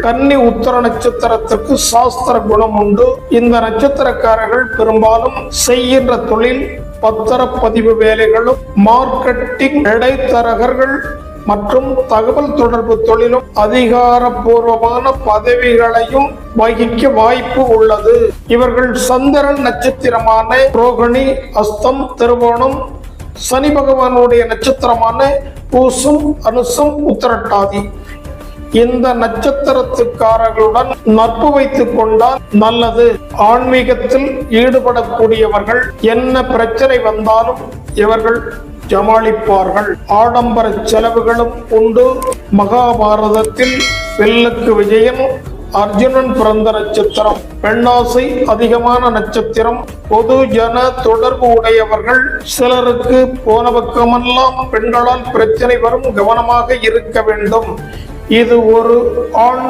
கன்னி உத்தர நட்சத்திரத்திற்கு சாஸ்திர குணம் உண்டு. இந்த நட்சத்திரக்காரர்கள் பெரும்பாலும் செய்கின்ற தொழில் பத்திரப்பதிவு வேலைகளும், மார்க்கெட்டிங், இடைத்தரகர்கள் மற்றும் தகவல் தொடர்பு தொழிலும் அதிகாரப்பூர்வமான பதவிகளையும் வகிக்க வாய்ப்பு உள்ளது. இவர்கள் சந்திரன் நட்சத்திரமான ரோகிணி, அஸ்தம், திருவோணம், சனி பகவானுடைய நட்சத்திரமான பூசம், அனுசம், உத்திரட்டாதி இந்த நட்சத்திரத்துக்காரர்களுடன் நட்பு வைத்துக் கொண்டால் நல்லது. ஆன்மீகத்தில் ஈடுபடக்கூடியவர்கள் என்ன பிரச்சனை வந்தாலும் இவர்கள் சமாளிப்பார்கள். ஆடம்பர செலவுகளும் உண்டு. மகாபாரதத்தில் வில்லுக்கு விஜயன் அர்ஜுனன் பிறந்த நட்சத்திரம். பெண்ணாசை அதிகமான நட்சத்திரம். பொது ஜன தொடர்பு உடையவர்கள். சிலருக்கு போன பக்கமெல்லாம் பெண்களால் பிரச்சனை வரும், கவனமாக இருக்க வேண்டும். இது ஒரு ஆண்